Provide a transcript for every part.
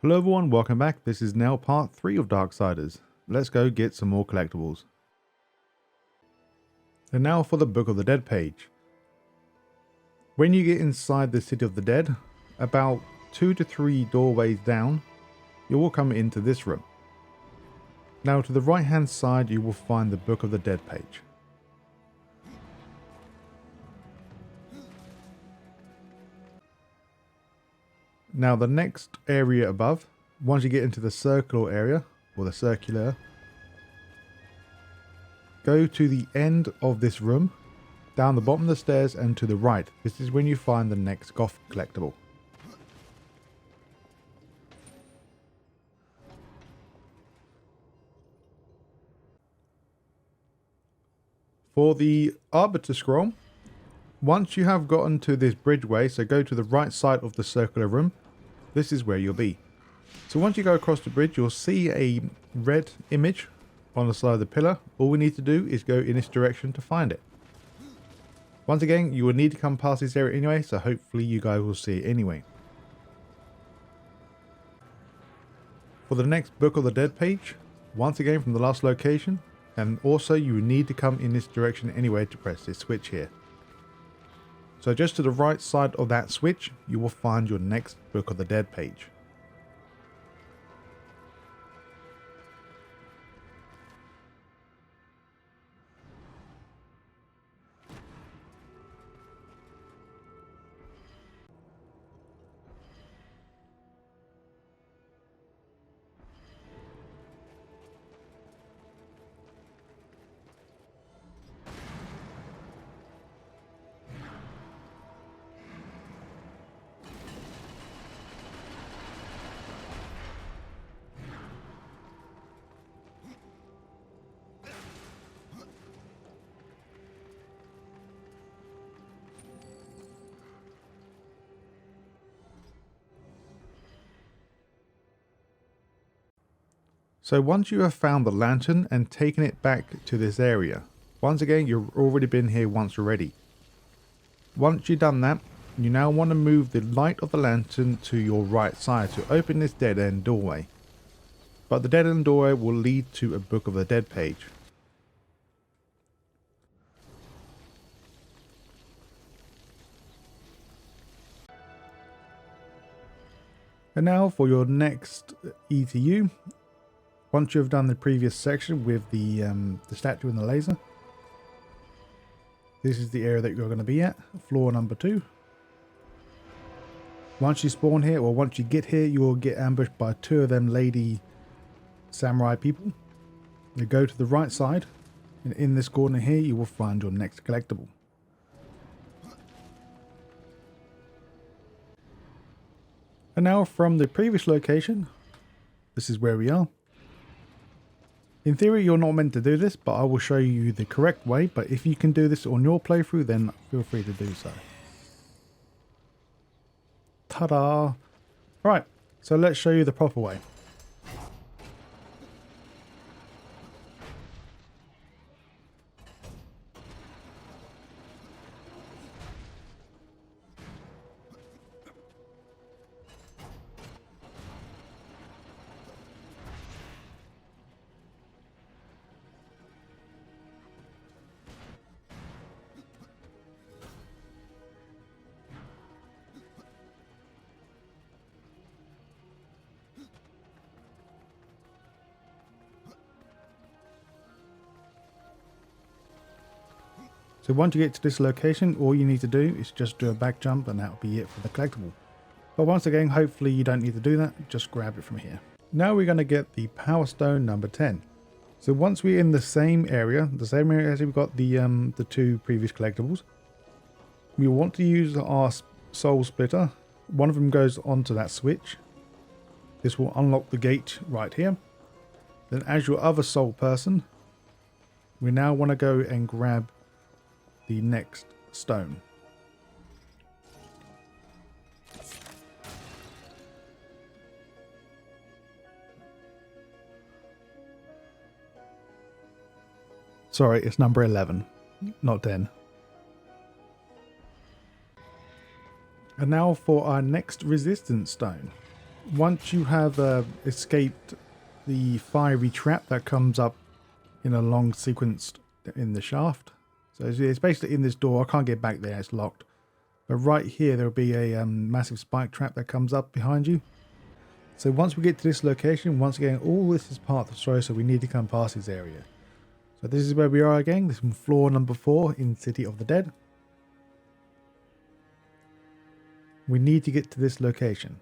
Hello everyone, welcome back. This is now part 3 of Darksiders. Let's go get some more collectibles. And now for the Book of the Dead page. When you get inside the City of the Dead, about 2 to 3 doorways down, you will come into this room. Now to the right hand side you will find the Book of the Dead page. Now the next area above, once you get into the circular area, or the circular, go to the end of this room, down the bottom of the stairs and to the right. This is when you find the next Goth collectible. For the Arbiter scroll, once you have gotten to this bridgeway, so go to the right side of the circular room, this is where you'll be. So once you go across the bridge, you'll see a red image on the side of the pillar. All we need to do is go in this direction to find it. Once again, you will need to come past this area anyway, so hopefully you guys will see it anyway. For the next Book of the Dead page, once again from the last location, and also you need to come in this direction anyway to press this switch here. So just to the right side of that switch, you will find your next Book of the Dead page. So once you have found the lantern and taken it back to this area, once again you've already been here once already. Once you've done that, you now want to move the light of the lantern to your right side to open this dead end doorway. But the dead end doorway will lead to a Book of the Dead page. And now for your next ETU. Once you've done the previous section with the statue and the laser, this is the area that you're going to be at, floor number 2. Once you spawn here, or once you get here, you will get ambushed by 2 of them lady samurai people. You go to the right side, and in this corner here, you will find your next collectible. And now from the previous location, this is where we are. In theory, you're not meant to do this, but I will show you the correct way. But if you can do this on your playthrough, then feel free to do so. Ta-da! Right, so let's show you the proper way. So once you get to this location, all you need to do is just do a back jump and that'll be it for the collectible. But once again, hopefully you don't need to do that, just grab it from here. Now we're going to get the Power Stone number 10. So once we're in the same area as we've got the 2 previous collectibles, we want to use our Soul Splitter. One of them goes onto that switch. This will unlock the gate right here. Then as your other soul person, we now want to go and grab the next stone. Sorry, it's number 11, not 10. And now for our next resistance stone. Once you have escaped the fiery trap that comes up in a long sequence in the shaft, so it's basically in this door. I can't get back there, it's locked. But right here there will be a massive spike trap that comes up behind you. So once we get to this location, once again, all this is part of the story, so we need to come past this area. So this is where we are again. This is floor number 4 in City of the Dead. We need to get to this location.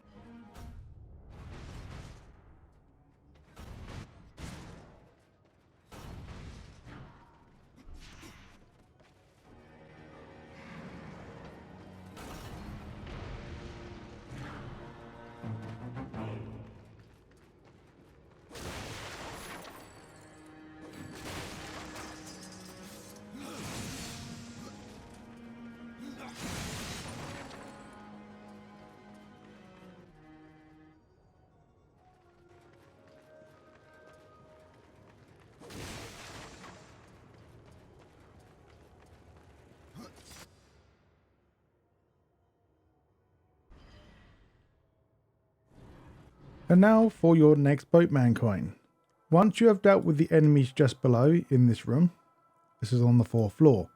And now for your next boatman coin. Once you have dealt with the enemies just below in this room, this is on the 4th floor.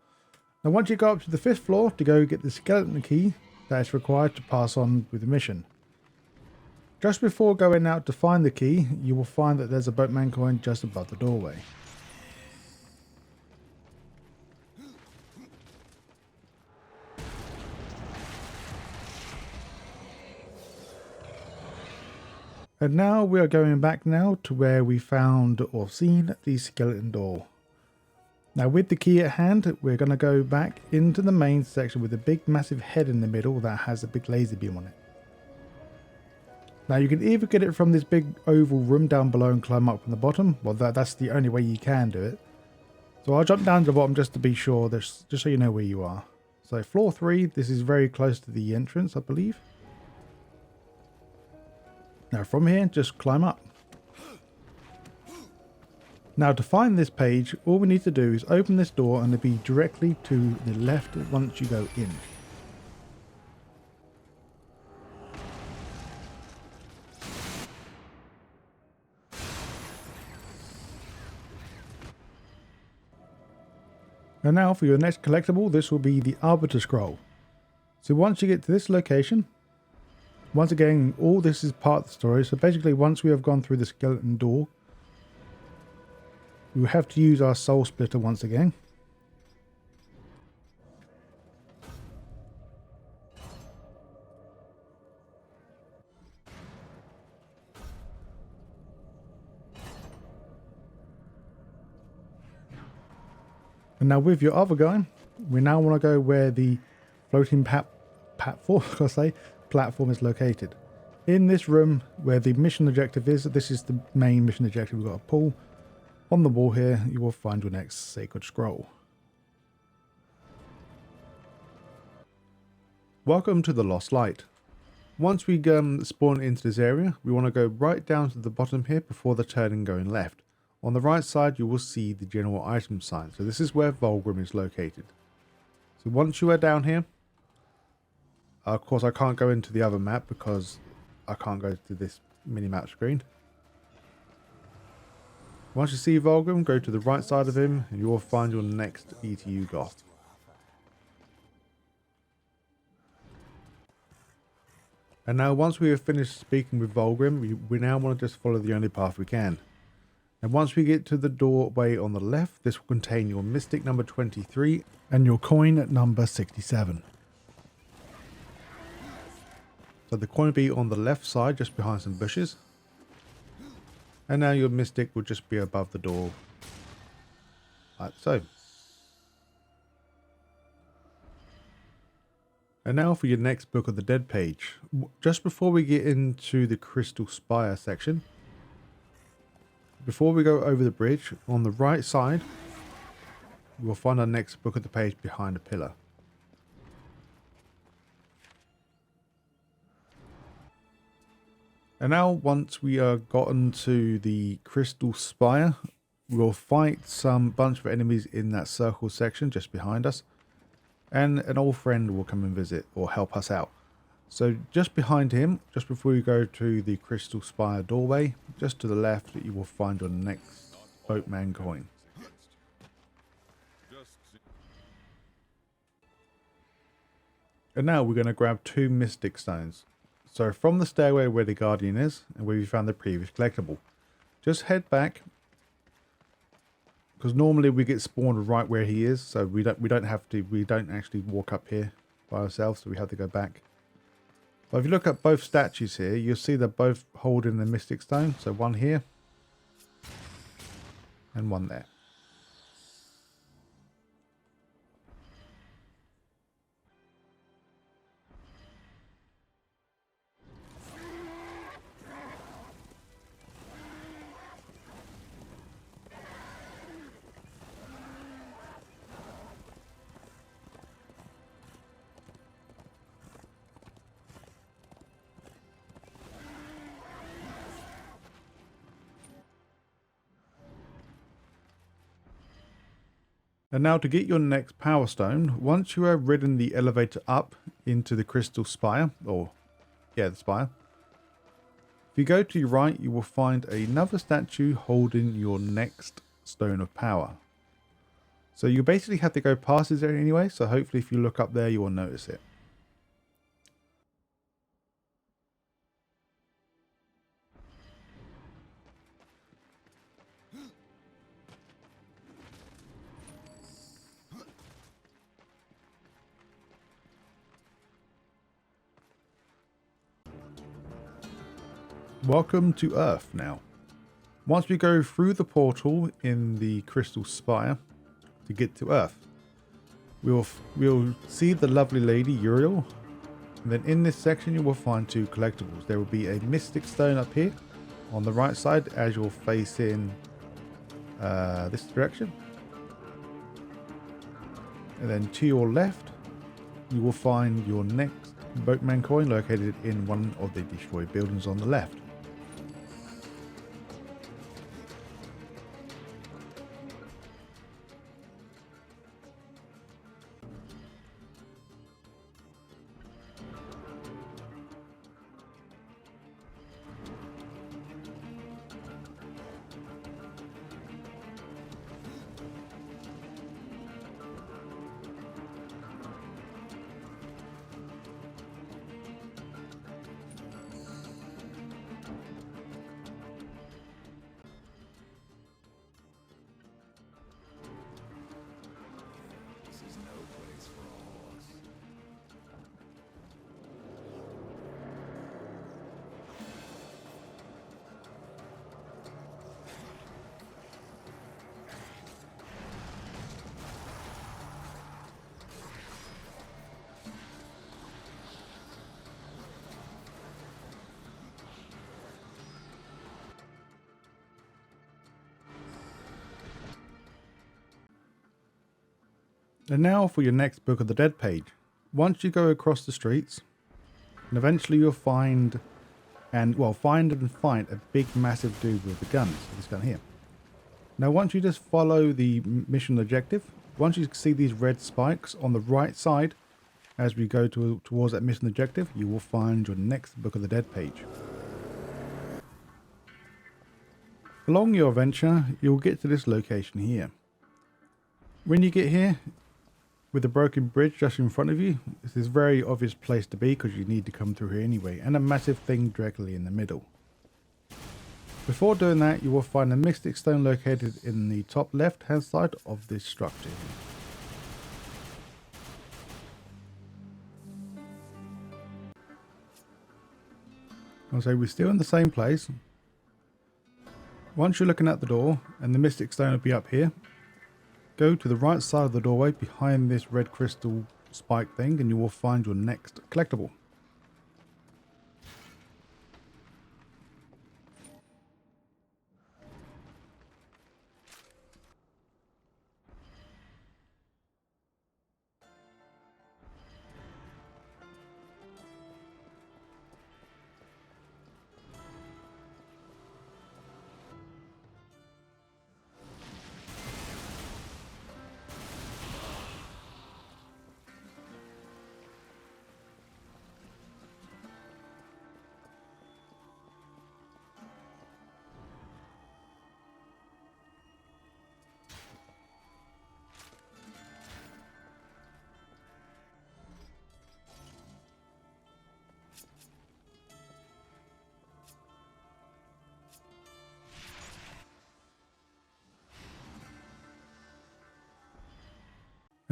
Now once you go up to the 5th floor to go get the skeleton key that is required to pass on with the mission. Just before going out to find the key, you will find that there's a boatman coin just above the doorway. And now we are going back now to where we found or seen the skeleton door. Now with the key at hand, we're going to go back into the main section with a big massive head in the middle that has a big laser beam on it. Now you can either get it from this big oval room down below and climb up from the bottom. Well, that's the only way you can do it. So I'll jump down to the bottom just to be sure, just so you know where you are. So floor 3, this is very close to the entrance, I believe. Now from here, just climb up. Now to find this page, all we need to do is open this door and it'll be directly to the left once you go in. And now for your next collectible, this will be the Arbiter scroll. So once you get to this location, once again, all this is part of the story. So basically, once we have gone through the skeleton door, we will have to use our soul splitter once again. And now with your other guy, we now want to go where the floating platform is located. In this room where the mission objective is, this is the main mission objective we've got to pull. On the wall here, you will find your next sacred scroll. Welcome to the Lost Light. Once we spawn into this area, we want to go right down to the bottom here before the turning going left. On the right side, you will see the general item sign. So this is where Vulgrim is located. So once you are down here, of course I can't go into the other map because I can't go to this mini-map screen. Once you see Vulgrim, go to the right side of him and you will find your next Etu-Goth. And now once we have finished speaking with Vulgrim, we now want to just follow the only path we can. And once we get to the doorway on the left, this will contain your Mystic number 23 and your coin at number 67. So the coin will be on the left side, just behind some bushes. And now your Mystic will just be above the door, like so. And now for your next Book of the Dead page. Just before we get into the Crystal Spire section, before we go over the bridge, on the right side, we'll find our next Book of the Page behind a pillar. And now once we are gotten to the Crystal Spire, we'll fight some bunch of enemies in that circle section just behind us. And an old friend will come and visit or help us out. So just behind him, just before you go to the Crystal Spire doorway, just to the left, you will find your next boatman coin. And now we're going to grab 2 mystic stones. So from the stairway where the guardian is, and where we found the previous collectible, just head back, because normally we get spawned right where he is, so we don't actually walk up here by ourselves, so we have to go back. But if you look at both statues here, you'll see they're both holding the mystic stone. So one here and one there. And now to get your next power stone, once you have ridden the elevator up into the Crystal Spire, the spire, if you go to your right, you will find another statue holding your next stone of power. So you basically have to go past this area anyway, so hopefully if you look up there, you will notice it. Welcome to Earth now. Once we go through the portal in the Crystal Spire to get to Earth, we'll see the lovely lady Uriel, and then in this section you will find 2 collectibles. There will be a mystic stone up here on the right side as you'll face in this direction, and then to your left you will find your next boatman coin located in one of the destroyed buildings on the left. And now for your next Book of the Dead page. Once you go across the streets, and eventually you'll find and fight a big massive dude with the guns, this gun here. Now once you just follow the mission objective, once you see these red spikes on the right side as we go towards that mission objective, you will find your next Book of the Dead page. Along your adventure, you'll get to this location here. When you get here, with the broken bridge just in front of you, this is a very obvious place to be because you need to come through here anyway, and a massive thing directly in the middle. Before doing that, you will find a mystic stone located in the top left hand side of this structure. So we're still in the same place. Once you're looking at the door, and the mystic stone will be up here, go to the right side of the doorway behind this red crystal spike thing and you will find your next collectible.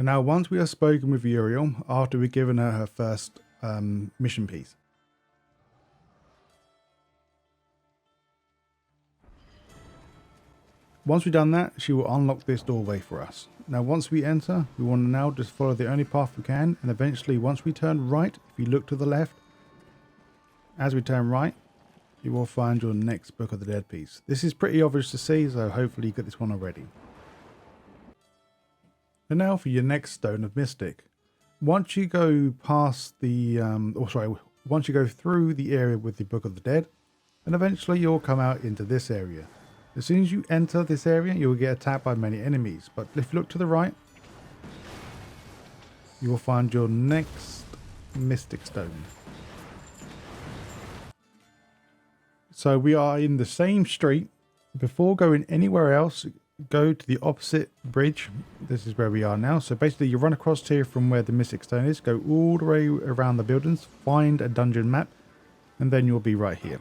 And now once we have spoken with Uriel, after we've given her her first mission piece, once we've done that, she will unlock this doorway for us. Now once we enter, we want to now just follow the only path we can, and eventually once we turn right, if you look to the left, as we turn right, you will find your next Book of the Dead piece. This is pretty obvious to see, so hopefully you get this one already. And now for your next Stone of Mystic. Once you go past the, once you go through the area with the Book of the Dead, and eventually you'll come out into this area. As soon as you enter this area, you'll get attacked by many enemies. But if you look to the right, you will find your next Mystic Stone. So we are in the same street. Before going anywhere else, go to the opposite bridge. This is where we are now. So basically you run across here from where the Mystic Stone is, go all the way around the buildings, find a dungeon map, and then you'll be right here.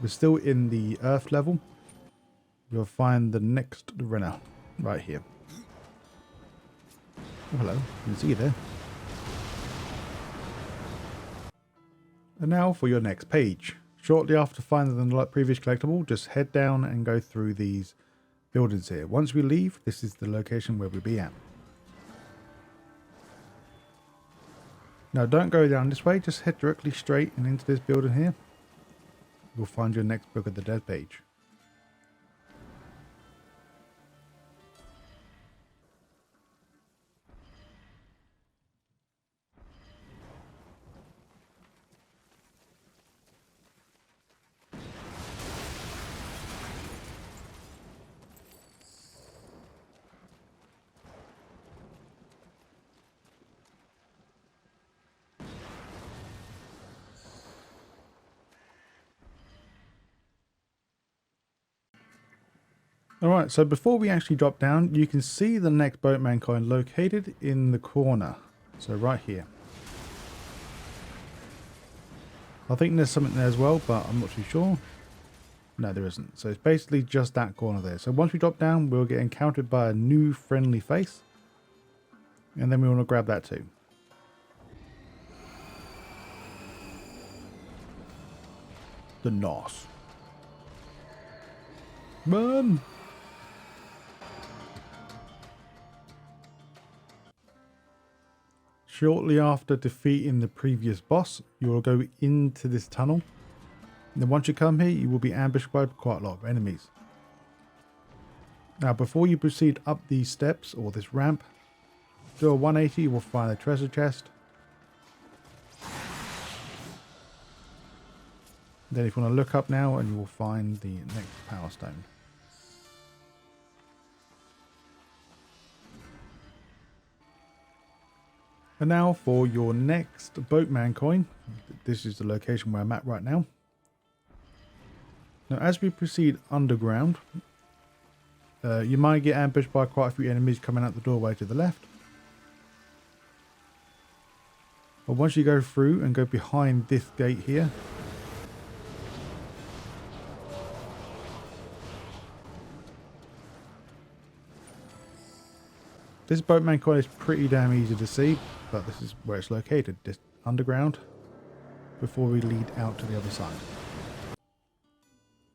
We're still in the earth level. You'll find the next Renner right here. Oh, hello, you can see you there. And now for your next page. Shortly after finding the previous collectible, just head down and go through these buildings here. Once we leave, this is the location where we'll be at. Now don't go down this way, just head directly straight and into this building here. You'll find your next Book of the Dead page. Alright, so before we actually drop down, you can see the next boatman coin located in the corner. So right here. I think there's something there as well, but I'm not too sure. No, there isn't. So it's basically just that corner there. So once we drop down, we'll get encountered by a new friendly face. And then we want to grab that too. The Nos. Run! Shortly after defeating the previous boss, you will go into this tunnel. And then once you come here, you will be ambushed by quite a lot of enemies. Now before you proceed up these steps, or this ramp, do a 180, you will find a treasure chest. Then if you want to look up now, and you will find the next power stone. And now for your next boatman coin. This is the location where I'm at right now. Now as we proceed underground, you might get ambushed by quite a few enemies coming out the doorway to the left. But once you go through and go behind this gate here, this boatman coin is pretty damn easy to see, but this is where it's located, just underground, before we lead out to the other side.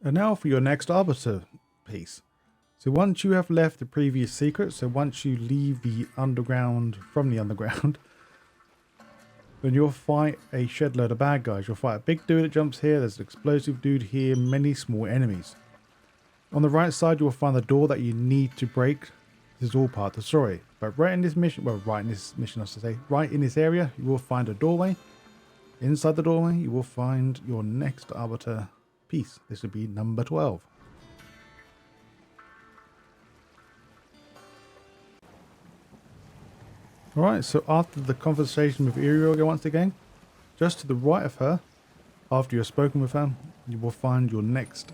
And now for your next Arbiter piece. So once you have left the previous secret, so once you leave the underground, from the underground, then you'll fight a shed load of bad guys. You'll fight a big dude that jumps here, there's an explosive dude here, many small enemies. On the right side, you will find the door that you need to break. This is all part of the story. But right in this mission, right in this area, you will find a doorway. Inside the doorway, you will find your next Arbiter piece. This would be number 12. Alright, so after the conversation with Uriel once again, just to the right of her, after you've spoken with her, you will find your next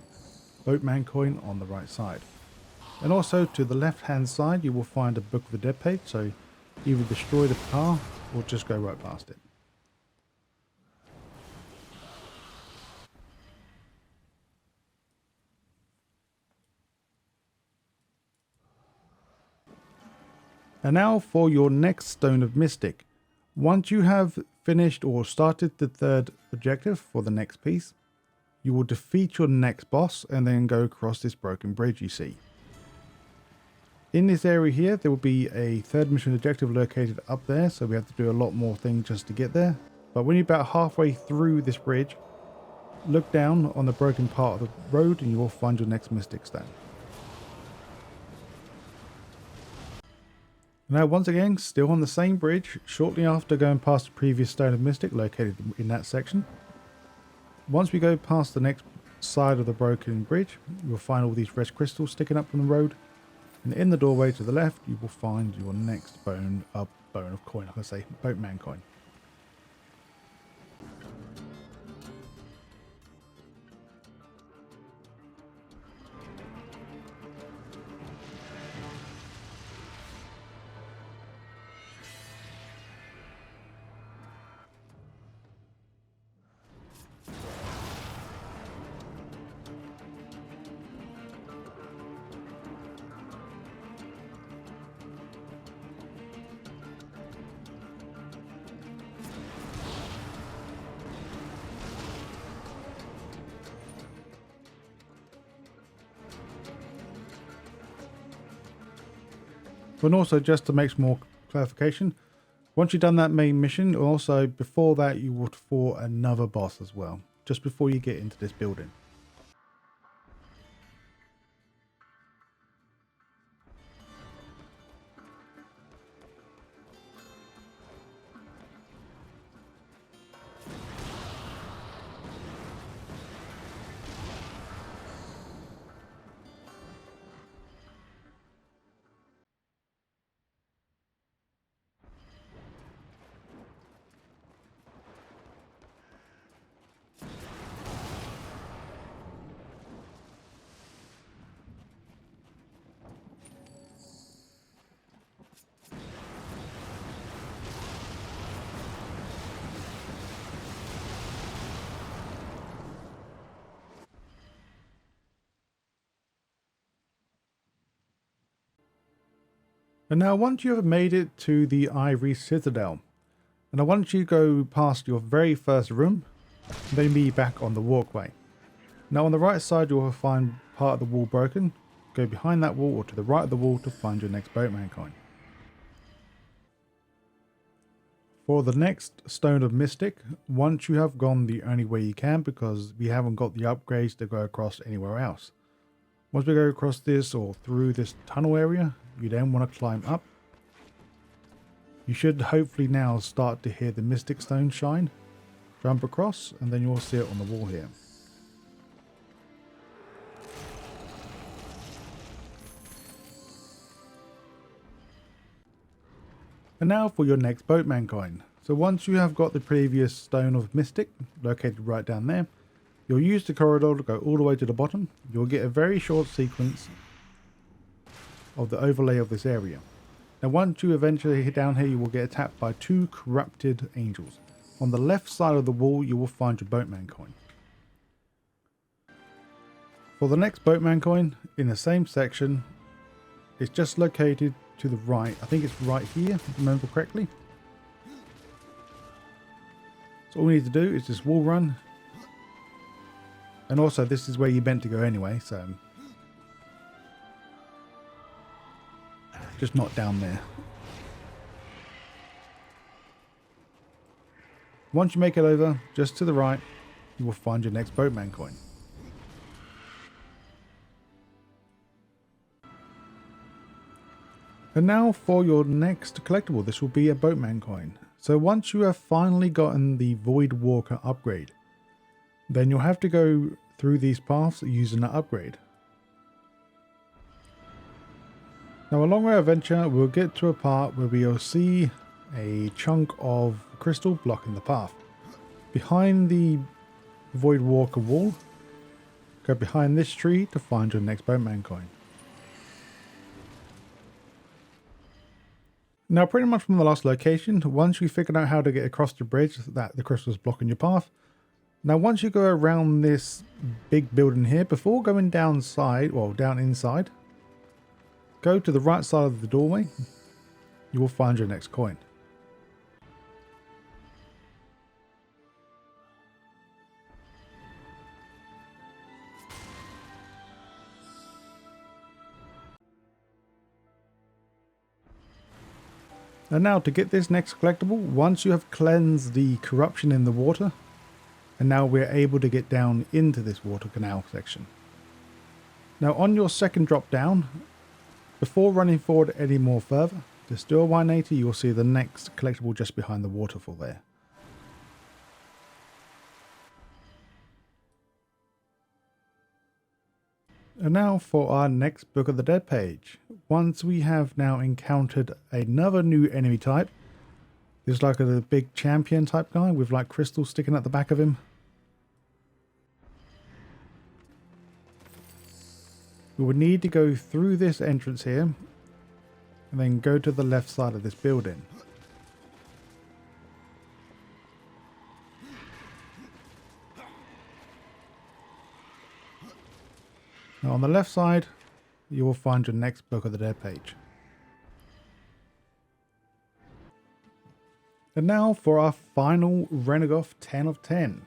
boatman coin on the right side. And also to the left hand side, you will find a Book of the Dead page, so either destroy the car or just go right past it. And now for your next Stone of Mystic. Once you have finished or started the third objective for the next piece, you will defeat your next boss and then go across this broken bridge you see. In this area here, there will be a third mission objective located up there, so we have to do a lot more things just to get there. But when you're about halfway through this bridge, look down on the broken part of the road and you will find your next Mystic Stone. Now once again, still on the same bridge, shortly after going past the previous Stone of Mystic located in that section. Once we go past the next side of the broken bridge, you'll find all these red crystals sticking up from the road. And in the doorway to the left, you will find your next bone of coin, like I say, boatman coin. And also, just to make some more clarification, once you've done that main mission, also before that you would fight another boss as well, just before you get into this building. And now once you have made it to the Ivory Citadel, and I want you to go past your very first room, then be back on the walkway. Now on the right side you will find part of the wall broken. Go behind that wall or to the right of the wall to find your next boatman coin. For the next Stone of Mystic, once you have gone the only way you can, because we haven't got the upgrades to go across anywhere else. Once we go across this or through this tunnel area, you then want to climb up. You should hopefully now start to hear the Mystic Stone shine. Jump across and then you'll see it on the wall here. And now for your next boatman coin. So once you have got the previous Stone of Mystic located right down there, you'll use the corridor to go all the way to the bottom. You'll get a very short sequence of the overlay of this area. Now once you eventually hit down here, you will get attacked by two corrupted angels. On the left side of the wall you will find your boatman coin. For the next boatman coin, in the same section, it's just located to the right. I think it's right here, if I remember correctly. So all we need to do is just wall run. And also this is where you're meant to go anyway, so just not down there. Once you make it over, just to the right, you will find your next boatman coin. And now for your next collectible, this will be a boatman coin. So once you have finally gotten the Void Walker upgrade, then you'll have to go through these paths using that upgrade. Now along our adventure, we'll get to a part where we'll see a chunk of crystal blocking the path. Behind the Void Walker wall, go behind this tree to find your next boatman coin. Now pretty much from the last location, once you figured out how to get across the bridge that the crystal's blocking your path, now once you go around this big building here, before going down inside, go to the right side of the doorway you will find your next coin. And now to get this next collectible, once you have cleansed the corruption in the water, and now we're able to get down into this water canal section. Now on your second drop down, before running forward any more further, just do a 180, you'll see the next collectible just behind the waterfall there. And now for our next Book of the Dead page. Once we have now encountered another new enemy type, there's like a big champion type guy with like crystals sticking at the back of him. We would need to go through this entrance here and then go to the left side of this building. Now on the left side, you will find your next Book of the Dead page. And now for our final Renagoth 10 of 10.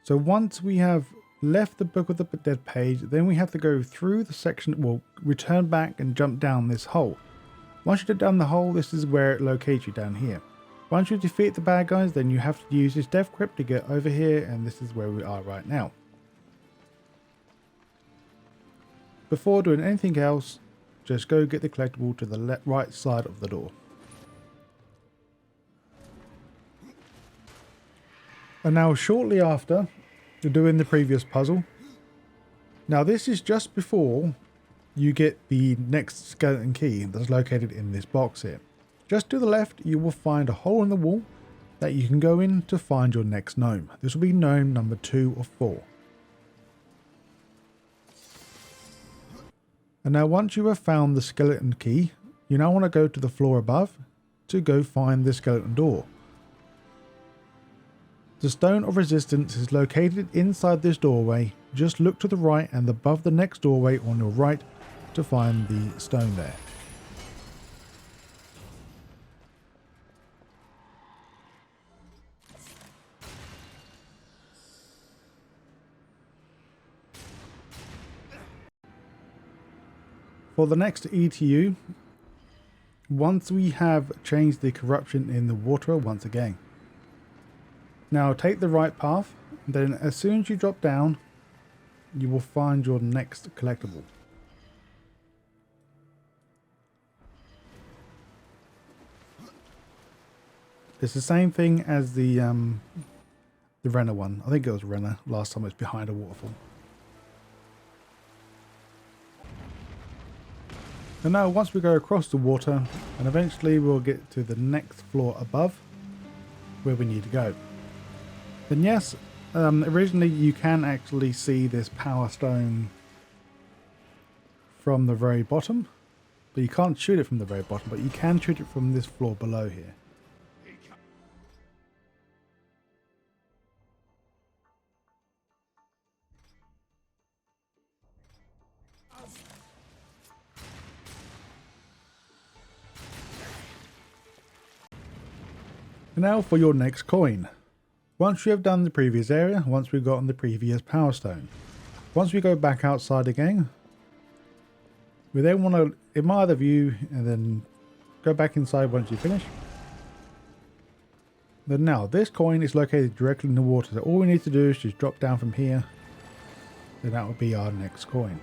So once we have left the Book of the Dead page, then we have to go through the section, well, return back and jump down this hole. Once you get down the hole, this is where it locates you down here. Once you defeat the bad guys, then you have to use this death crypt to get over here, and this is where we are right now. Before doing anything else, just go get the collectible to the right side of the door. And now shortly after doing the previous puzzle, now this is just before you get the next skeleton key that's located in this box here. Just to the left, you will find a hole in the wall that you can go in to find your next gnome. This will be gnome number 2 of 4. And now once you have found the skeleton key, you now want to go to the floor above to go find the skeleton door. The Stone of Resistance is located inside this doorway. Just look to the right and above the next doorway on your right to find the stone there. For the next ETU, once we have changed the corruption in the water once again. Now take the right path, then as soon as you drop down, you will find your next collectible. It's the same thing as the Rena one. I think it was Rena last time it was behind a waterfall. And now once we go across the water, and eventually we'll get to the next floor above where we need to go. Then yes, originally you can actually see this power stone from the very bottom, but you can't shoot it from the very bottom, but you can shoot it from this floor below here. And now for your next coin. Once you have done the previous area, once we've gotten the previous power stone, once we go back outside again, we then want to admire the view and then go back inside once you finish. Then now this coin is located directly in the water, so all we need to do is just drop down from here, and that will be our next coin.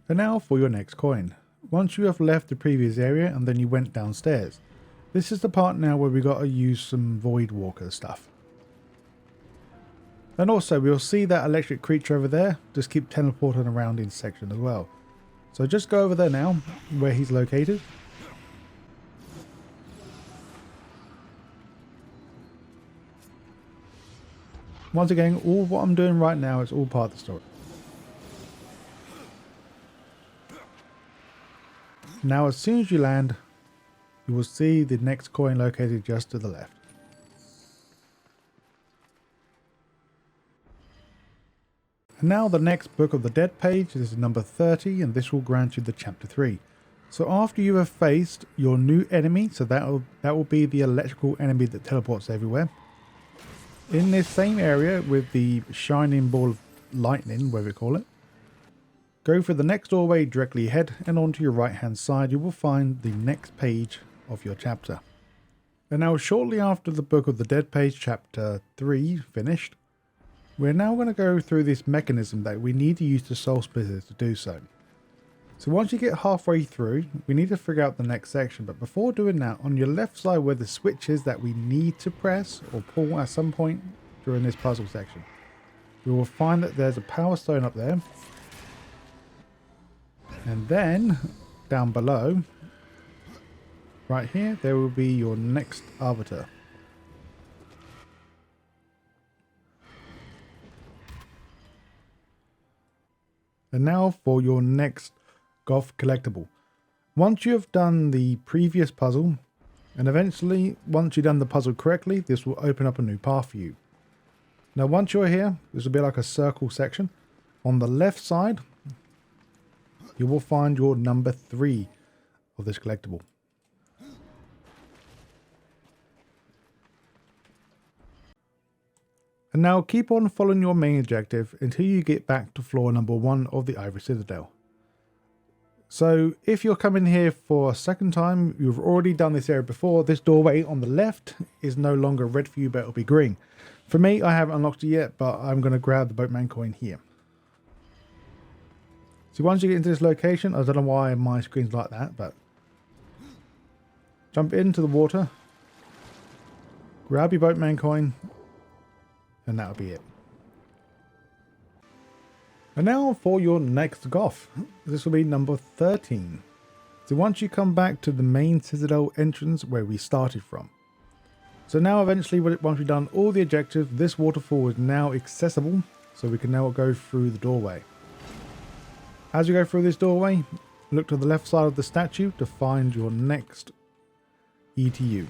And now for your next coin. Once you have left the previous area and then you went downstairs, this is the part now where we got to use some Void Walker stuff. And also we'll see that electric creature over there, just keep teleporting around in section as well. So just go over there now, where he's located. Once again, all what I'm doing right now is all part of the story. Now as soon as you land, you will see the next coin located just to the left. Now the next Book of the Dead page, this is number 30, and this will grant you the chapter 3. So after you have faced your new enemy, so that will be the electrical enemy that teleports everywhere. In this same area with the shining ball of lightning, whatever you call it, go for the next doorway directly ahead, and onto your right hand side you will find the next page of your chapter. And now shortly after the Book of the Dead page, chapter 3 finished, we're now going to go through this mechanism that we need to use the soul splitters to do so. So once you get halfway through, we need to figure out the next section. But before doing that, on your left side where the switch is that we need to press or pull at some point during this puzzle section, we will find that there's a power stone up there. And then down below, right here, there will be your next Arbiter. And now for your next Goth collectible. Once you have done the previous puzzle, and eventually once you've done the puzzle correctly, this will open up a new path for you. Now once you're here, this will be like a circle section. On the left side, you will find your number 3 of this collectible. And now keep on following your main objective until you get back to floor number 1 of the Ivory Citadel. So if you're coming here for a second time, you've already done this area before, this doorway on the left is no longer red for you, but it'll be green. For me, I haven't unlocked it yet, but I'm going to grab the boatman coin here. So once you get into this location, I don't know why my screen's like that, but jump into the water, grab your boatman coin, and that'll be it. And now for your next Goth. This will be number 13. So once you come back to the main Citadel entrance where we started from. So now eventually, once we've done all the objectives, this waterfall is now accessible. So we can now go through the doorway. As you go through this doorway, look to the left side of the statue to find your next ETU.